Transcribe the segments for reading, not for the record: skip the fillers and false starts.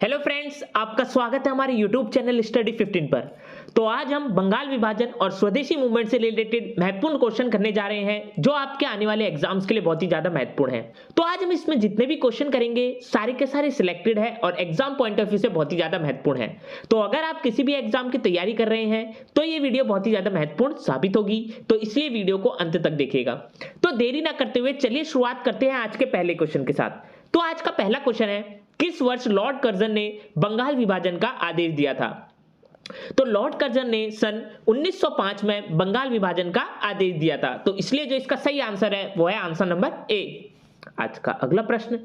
Hello friends, आपका स्वागत है हमारे यूट्यूब चैनल स्टडी 15 पर। तो आज हम बंगाल विभाजन और स्वदेशी मूवमेंट से रिलेटेड महत्वपूर्ण क्वेश्चन करने जा रहे हैं जो आपके आने वाले एग्जाम्स के लिए बहुत ही ज्यादा महत्वपूर्ण है। तो आज हम इसमें जितने भी क्वेश्चन करेंगे सारे के सारे सिलेक्टेड है और एग्जाम पॉइंट ऑफ व्यू से बहुत ही ज्यादा महत्वपूर्ण है। तो अगर आप किसी भी एग्जाम की तैयारी कर रहे हैं तो ये वीडियो बहुत ही ज्यादा महत्वपूर्ण साबित होगी, तो इसलिए वीडियो को अंत तक देखिएगा। तो देरी ना करते हुए चलिए शुरुआत करते हैं आज के पहले क्वेश्चन के साथ। तो आज का पहला क्वेश्चन है, किस वर्ष लॉर्ड कर्जन ने बंगाल विभाजन का आदेश दिया था? तो लॉर्ड कर्जन ने सन 1905 में बंगाल विभाजन का आदेश दिया था, तो इसलिए जो इसका सही आंसर है वो है आंसर नंबर ए। आज का अगला प्रश्न,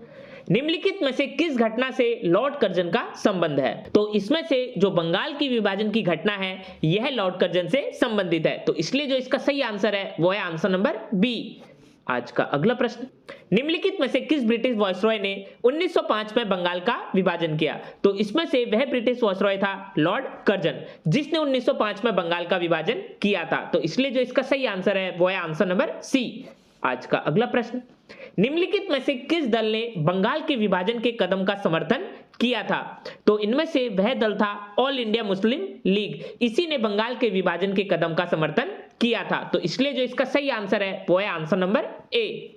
निम्नलिखित में से किस घटना से लॉर्ड कर्जन का संबंध है? तो इसमें से जो बंगाल की विभाजन की घटना है यह लॉर्ड कर्जन से संबंधित है, तो इसलिए जो इसका सही आंसर है वो है आंसर नंबर बी। आज का अगला प्रश्न, निम्नलिखित में से किस ब्रिटिश वायसरॉय ने 1905 में बंगाल का विभाजन किया? तो इसमें से वह ब्रिटिश वायसरॉय था लॉर्ड कर्जन, जिसने 1905 में बंगाल का विभाजन किया था, तो इसलिए जो इसका सही आंसर है वो है आंसर नंबर सी। आज का अगला प्रश्न, निम्नलिखित में से किस दल ने बंगाल के विभाजन के कदम का समर्थन किया था? तो इनमें से वह दल था ऑल इंडिया मुस्लिम लीग, इसी ने बंगाल के विभाजन के कदम का समर्थन किया था, तो इसलिए जो इसका सही आंसर है वो है आंसर नंबर ए।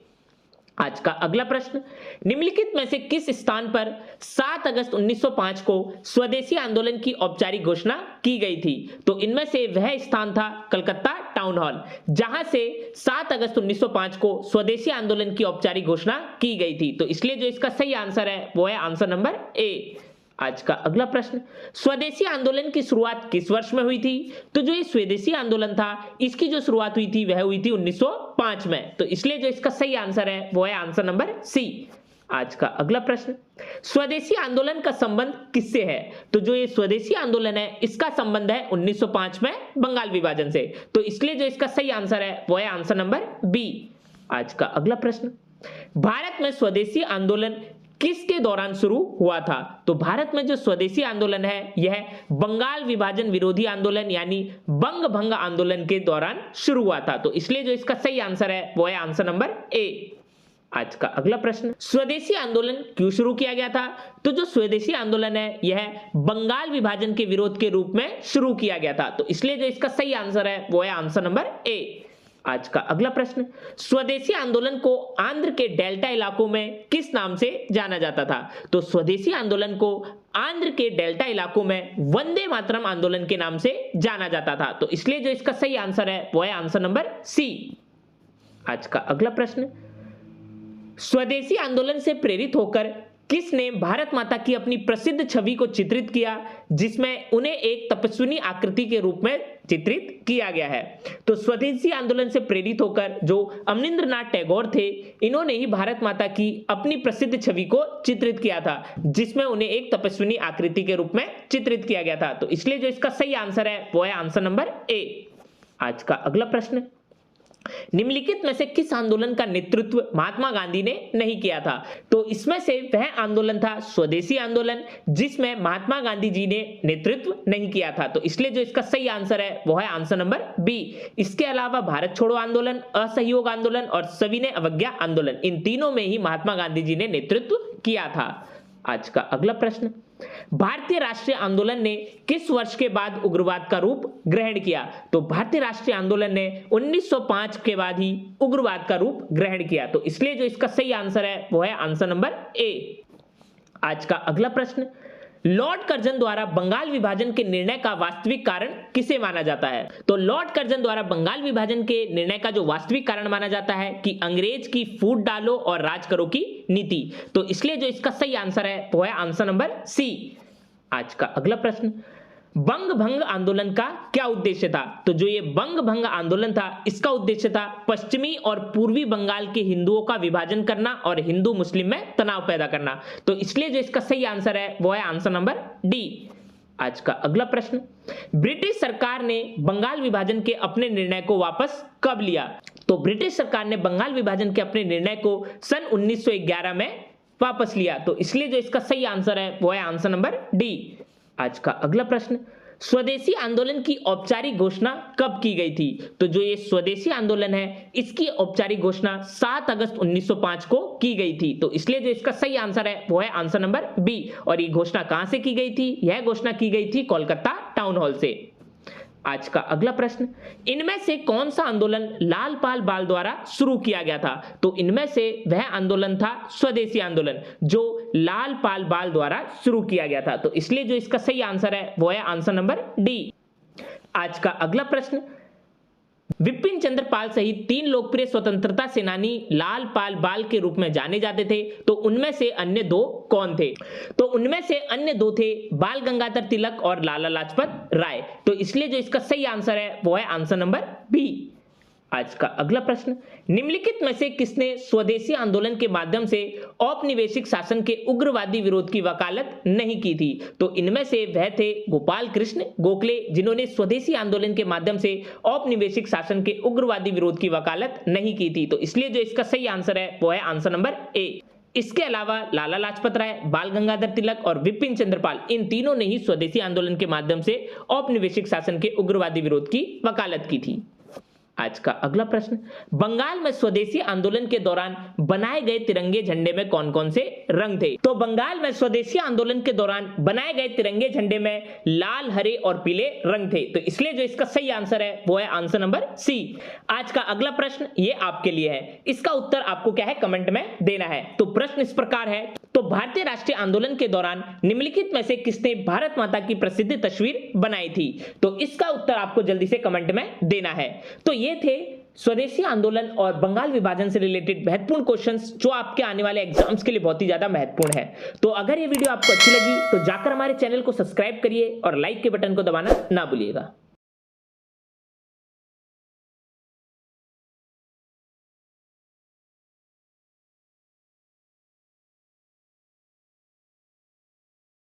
आज का अगला प्रश्न, निम्नलिखित में से किस स्थान पर 7 अगस्त 1905 को स्वदेशी आंदोलन की औपचारिक घोषणा की गई थी? तो इनमें से वह स्थान था कलकत्ता टाउन हॉल, जहां से 7 अगस्त 1905 को स्वदेशी आंदोलन की औपचारिक घोषणा की गई थी, तो इसलिए जो इसका सही आंसर है वो है आंसर नंबर ए। आज का अगला प्रश्न, स्वदेशी आंदोलन की शुरुआत किस वर्ष में हुई थी? तो जो ये स्वदेशी आंदोलन था इसकी जो शुरुआत हुई थी वह हुई थी 1905 में, तो इसलिए जो इसका सही आंसर है वो है आंसर नंबर सी। आज का अगला प्रश्न, स्वदेशी आंदोलन का संबंध किससे है? तो जो ये स्वदेशी आंदोलन है इसका संबंध है 1905 में बंगाल विभाजन से, तो इसलिए जो इसका सही आंसर है वो है आंसर नंबर बी। आज का अगला प्रश्न, भारत में स्वदेशी आंदोलन किसके दौरान शुरू हुआ था? तो भारत में जो स्वदेशी आंदोलन है यह बंगाल विभाजन विरोधी आंदोलन यानी बंग भंग आंदोलन के दौरान शुरू हुआ था, तो इसलिए जो इसका सही आंसर है वो है आंसर नंबर ए। आज का अगला प्रश्न, स्वदेशी आंदोलन क्यों शुरू किया गया था? तो जो स्वदेशी आंदोलन है यह बंगाल विभाजन के विरोध के रूप में शुरू किया गया था, तो इसलिए जो इसका सही आंसर है वो है आंसर नंबर ए। आज का अगला प्रश्न, स्वदेशी आंदोलन को आंध्र के डेल्टा इलाकों में किस नाम से जाना जाता था? तो स्वदेशी आंदोलन को आंध्र के डेल्टा इलाकों में वंदे मातरम आंदोलन के नाम से जाना जाता था, तो इसलिए जो इसका सही आंसर है वो है आंसर नंबर सी। आज का अगला प्रश्न, स्वदेशी आंदोलन से प्रेरित होकर किसने भारत माता की अपनी प्रसिद्ध छवि को चित्रित किया, जिसमें उन्हें एक तपस्विनी आकृति के रूप में चित्रित किया गया है? तो स्वदेशी आंदोलन से प्रेरित होकर जो अवनींद्रनाथ टैगोर थे इन्होंने ही भारत माता की अपनी प्रसिद्ध छवि को चित्रित किया था, जिसमें उन्हें एक तपस्विनी आकृति के रूप में चित्रित किया गया था, तो इसलिए जो इसका सही आंसर है वो है आंसर नंबर ए। आज का अगला प्रश्न, निम्नलिखित में से किस आंदोलन का नेतृत्व महात्मा गांधी ने नहीं किया था? तो इसमें से वह आंदोलन था स्वदेशी आंदोलन, जिसमें महात्मा गांधी जी ने नेतृत्व नहीं किया था, तो इसलिए जो इसका सही आंसर है वो है आंसर नंबर बी। इसके अलावा भारत छोड़ो आंदोलन, असहयोग आंदोलन और सविनय अवज्ञा आंदोलन, इन तीनों में ही महात्मा गांधी जी ने नेतृत्व किया था। आज का अगला प्रश्न, भारतीय राष्ट्रीय आंदोलन ने किस वर्ष के बाद उग्रवाद का रूप ग्रहण किया? तो भारतीय राष्ट्रीय आंदोलन ने 1905 के बाद ही उग्रवाद का रूप ग्रहण किया, तो इसलिए जो इसका सही आंसर है वो है आंसर नंबर ए। आज का अगला प्रश्न, लॉर्ड कर्जन द्वारा बंगाल विभाजन के निर्णय का वास्तविक कारण किसे माना जाता है? तो लॉर्ड कर्जन द्वारा बंगाल विभाजन के निर्णय का जो वास्तविक कारण माना जाता है कि अंग्रेज की फूट डालो और राज करो की नीति, तो इसलिए जो इसका सही आंसर है वो है आंसर नंबर सी। आज का अगला प्रश्न, बंग भंग आंदोलन का क्या उद्देश्य था? तो जो ये बंग भंग आंदोलन था इसका उद्देश्य था पश्चिमी और पूर्वी बंगाल के हिंदुओं का विभाजन करना और हिंदू मुस्लिम में तनाव पैदा करना, तो इसलिए जो इसका सही आंसर है वो है आंसर नंबर डी। आज का अगला प्रश्न, ब्रिटिश सरकार ने बंगाल विभाजन के अपने निर्णय को वापस कब लिया? तो ब्रिटिश सरकार ने बंगाल विभाजन के अपने निर्णय को सन 1911 में वापस लिया, तो इसलिए जो इसका सही आंसर है वो है आंसर नंबर डी। आज का अगला प्रश्न, स्वदेशी आंदोलन की औपचारिक घोषणा कब की गई थी? तो जो ये स्वदेशी आंदोलन है इसकी औपचारिक घोषणा 7 अगस्त 1905 को की गई थी। तो इसलिए जो इसका सही आंसर है वो है आंसर नंबर बी। और ये घोषणा कहां से की गई थी? यह घोषणा की गई थी कोलकाता टाउन हॉल से। आज का अगला प्रश्न, इनमें से कौन सा आंदोलन लालपाल बाल द्वारा शुरू किया गया था? तो इनमें से वह आंदोलन था स्वदेशी आंदोलन जो लालपाल बाल द्वारा शुरू किया गया था। तो इसलिए जो इसका सही आंसर है वो है आंसर नंबर डी। आज का अगला प्रश्न, विपिन चंद्र पाल सहित 3 लोकप्रिय स्वतंत्रता सेनानी लाल पाल बाल के रूप में जाने जाते थे। तो उनमें से अन्य 2 कौन थे? तो उनमें से अन्य 2 थे बाल गंगाधर तिलक और लाला लाजपत राय। तो इसलिए जो इसका सही आंसर है वो है आंसर नंबर बी। आज का अगला प्रश्न, निम्नलिखित में से किसने स्वदेशी आंदोलन के माध्यम से औपनिवेशिक शासन के उग्रवादी विरोध की वकालत नहीं की थी? तो इनमें से वह थे गोपाल कृष्ण गोखले जिन्होंने स्वदेशी आंदोलन के माध्यम से औपनिवेशिक शासन के उग्रवादी विरोध की वकालत नहीं की थी। तो इसलिए जो इसका सही आंसर है वो है आंसर नंबर ए। इसके अलावा लाला लाजपत राय, बाल गंगाधर तिलक और विपिन चंद्र पाल इन तीनों ने ही स्वदेशी आंदोलन के माध्यम से औपनिवेशिक शासन के उग्रवादी विरोध की वकालत की थी। आज का अगला प्रश्न, बंगाल में स्वदेशी आंदोलन के दौरान बनाए गए तिरंगे झंडे में कौन कौन से रंग थे? तो बंगाल में स्वदेशी आंदोलन के दौरान बनाए गए तिरंगे झंडे में लाल, हरे और पीले रंग थे। तो इसलिए जो इसका सही आंसर है वो है आंसर नंबर सी। आज का अगला प्रश्न ये आपके लिए है, इसका उत्तर आपको क्या है कमेंट में देना है। तो प्रश्न इस प्रकार है, तो भारतीय राष्ट्रीय आंदोलन के दौरान निम्नलिखित में से किसने भारत माता की प्रसिद्ध तस्वीर बनाई थी? तो इसका उत्तर आपको जल्दी से कमेंट में देना है। तो ये थे स्वदेशी आंदोलन और बंगाल विभाजन से रिलेटेड महत्वपूर्ण क्वेश्चंस जो आपके आने वाले एग्जाम्स के लिए बहुत ही ज्यादा महत्वपूर्ण है। तो अगर ये वीडियो आपको अच्छी लगी तो जाकर हमारे चैनल को सब्सक्राइब करिए और लाइक के बटन को दबाना ना भूलिएगा।